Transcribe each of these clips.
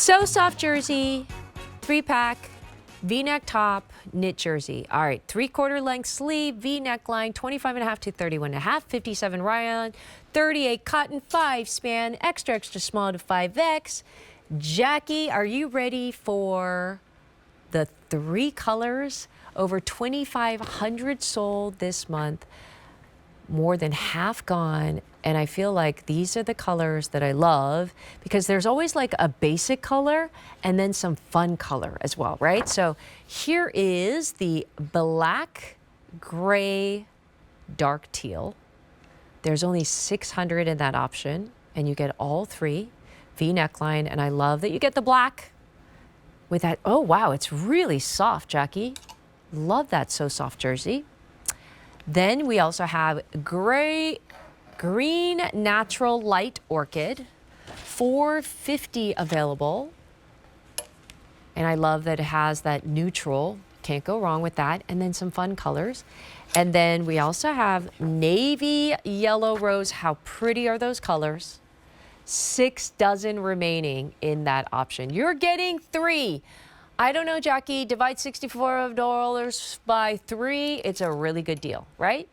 So soft jersey, 3-pack, V-neck top, knit jersey. All right, 3/4 length sleeve, V neckline, 25.5 to 31.5, 57 rayon, 38 cotton, 5 span, extra, extra small to 5X. Jackie, are you ready for the 3 colors? Over 2,500 sold this month. More than half gone, and I feel like these are the colors that I love because there's always like a basic color and then some fun color as well, right? So here is the black, gray, dark teal. There's only 600 in that option, and you get all 3. V neckline, and I love that you get the black with that. Oh wow, it's really soft, Jackie. Love that So Soft jersey. Then we also have green natural light orchid, $4.50 available. And I love that it has that neutral, can't go wrong with that. And then some fun colors. And then we also have navy yellow rose. How pretty are those colors? 6 dozen remaining in that option. You're getting 3. I don't know, Jackie, divide $64 by 3. It's a really good deal, right?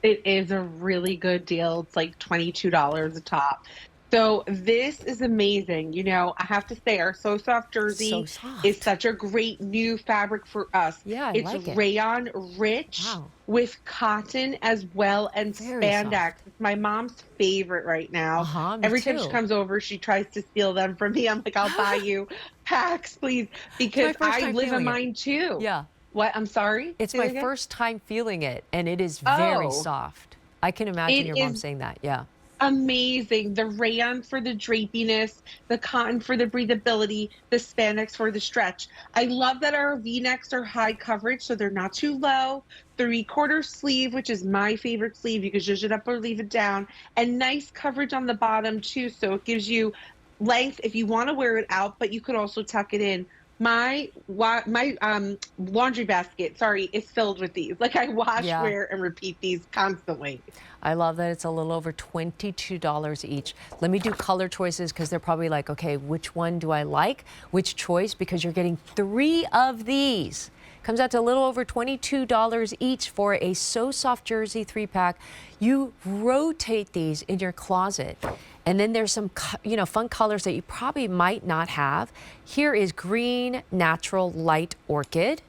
It is a really good deal. It's like $22 a top. So this is amazing. You know, I have to say our So Soft jersey is such a great new fabric for us. Yeah, I it's like it. rayon rich with cotton as well and spandex. It's my mom's favorite right now. Me Every too. time she comes over, she tries to steal them from me. I'm like, I'll buy you packs, please, because I live in mine too. Yeah. What? I'm sorry? It's my first time feeling it, and it is very soft. I can imagine your mom saying that. Yeah. Amazing. The rayon for the drapiness, the cotton for the breathability, the spandex for the stretch. I love that our V-necks are high coverage, so they're not too low. 3/4 sleeve, which is my favorite sleeve. You can zhuzh it up or leave it down. And nice coverage on the bottom, too, so it gives you length if you want to wear it out, but you could also tuck it in. My laundry basket, is filled with these. Like I wash, wear, and repeat these constantly. I love that it's a little over $22 each. Let me do color choices because they're probably like, okay, which one do I like? Which choice? Because you're getting 3 of these. Comes out to a little over $22 each for a So Soft jersey 3-pack. You rotate these in your closet. And then there's some, fun colors that you probably might not have. Here is green natural light orchid.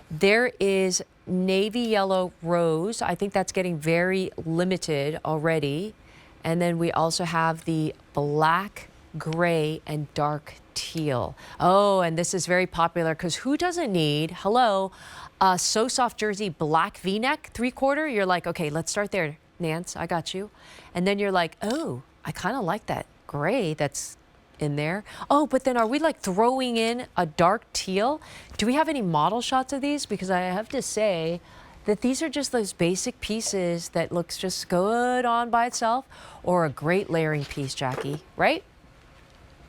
There is navy yellow rose. I think that's getting very limited already. And then we also have the black, gray, and dark teal. Oh, and this is very popular because who doesn't need, a So Soft jersey black V-neck 3/4? You're like, okay, let's start there, Nance, I got you. And then you're like, oh, I kind of like that gray that's in there. Oh, but then are we like throwing in a dark teal? Do we have any model shots of these? Because I have to say that these are just those basic pieces that looks just good on by itself or a great layering piece, Jackie, right?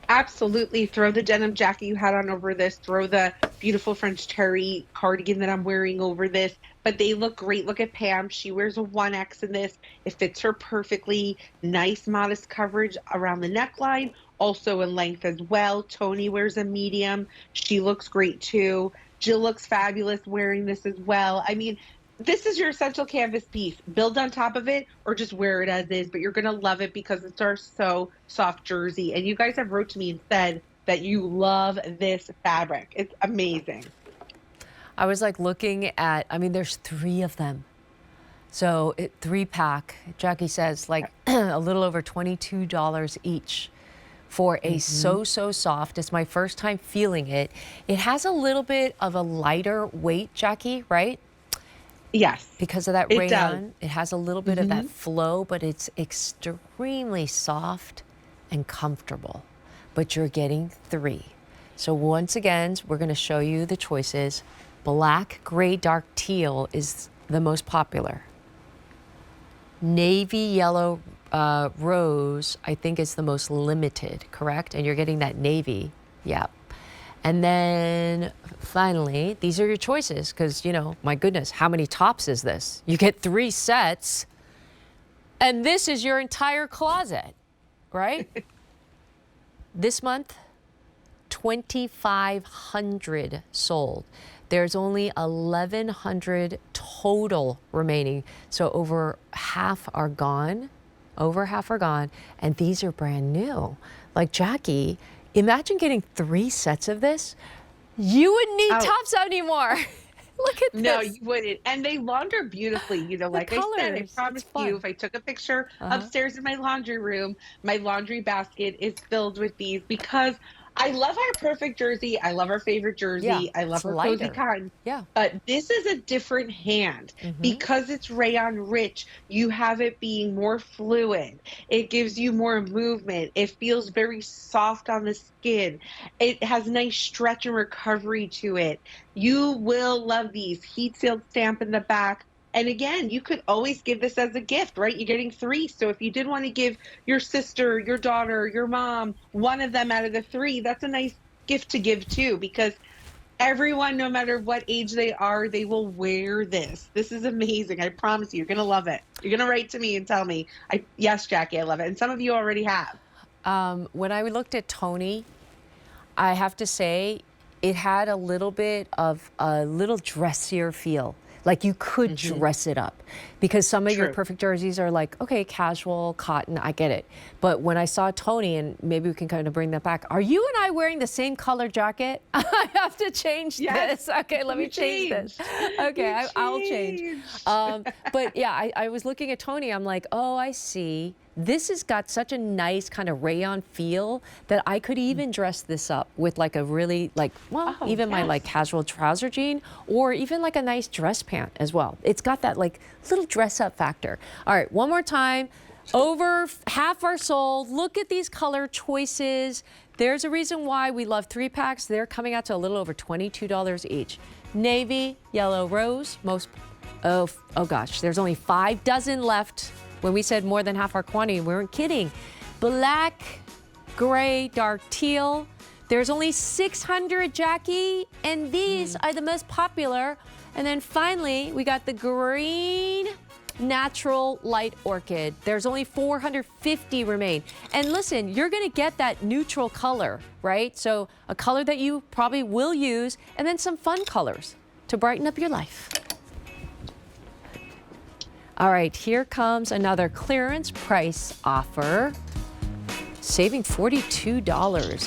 Absolutely. Throw the denim jacket you had on over this. Throw the beautiful French terry cardigan that I'm wearing over this. But they look great. Look at Pam. She wears a 1X in this. It fits her perfectly. Nice, modest coverage around the neckline. Also in length as well. Tony wears a medium. She looks great too. Jill looks fabulous wearing this as well. I mean, this is your essential canvas piece. Build on top of it or just wear it as is, but you're going to love it because it's our So Soft jersey. And you guys have wrote to me and said that you love this fabric. It's amazing. I was like looking at, there's 3 of them. So 3-pack, Jackie says like a little over $22 each for a So Soft. It's my first time feeling it. It has a little bit of a lighter weight, Jackie, right? Yes. Because of that rayon, it has a little bit of that flow, but it's extremely soft and comfortable. But you're getting 3. So once again, we're going to show you the choices. Black, gray, dark, teal is the most popular. Navy yellow rose, I think, is the most limited, correct? And you're getting that navy. Yeah. And then finally, these are your choices because, my goodness, how many tops is this? You get 3 sets and this is your entire closet, right? This month, 2,500 sold. There's only 1,100 total remaining. So over half are gone. Over half are gone. And these are brand new. Like Jackie, imagine getting 3 sets of this. You wouldn't need tops anymore. Look at this. No, you wouldn't. And they launder beautifully. You know, like I said, I colors, promise it's fun. you, if I took a picture upstairs in my laundry room, my laundry basket is filled with these because I love our perfect jersey. I love our favorite jersey. Yeah, I love it's our cozy lighter. cotton. Yeah. But this is a different hand because it's rayon rich. You have it being more fluid. It gives you more movement. It feels very soft on the skin. It has nice stretch and recovery to it. You will love these. Heat sealed stamp in the back. And again, you could always give this as a gift, right? You're getting 3. So if you did want to give your sister, your daughter, your mom, one of them out of the 3, that's a nice gift to give too, because everyone, no matter what age they are, they will wear this. This is amazing. I promise you, you're going to love it. You're going to write to me and tell me, yes, Jackie, I love it. And some of you already have. When I looked at Tony, I have to say it had a little bit of a little dressier feel. Like you could dress it up because some of your perfect jerseys are like, okay, casual, cotton, I get it. But when I saw Tony, and maybe we can kind of bring that back, are you and I wearing the same color jacket? I have to change this. Okay, let me change this. Okay, I'll change. But yeah, I was looking at Tony, I'm like, oh, I see. This has got such a nice kind of rayon feel that I could even dress this up with like a really like, well, even my like casual trouser jean or even like a nice dress pant as well. It's got that like little dress up factor. All right, one more time. Over half are sold. Look at these color choices. There's a reason why we love 3-packs. They're coming out to a little over $22 each. Navy, yellow, rose, most, oh gosh, there's only 5 dozen left. When we said more than half our quantity, we weren't kidding. Black, gray, dark teal. There's only 600, Jackie, and these are the most popular. And then finally, we got the green natural light orchid. There's only 450 remain. And listen, you're gonna get that neutral color, right? So a color that you probably will use, and then some fun colors to brighten up your life. All right, here comes another clearance price offer, saving $42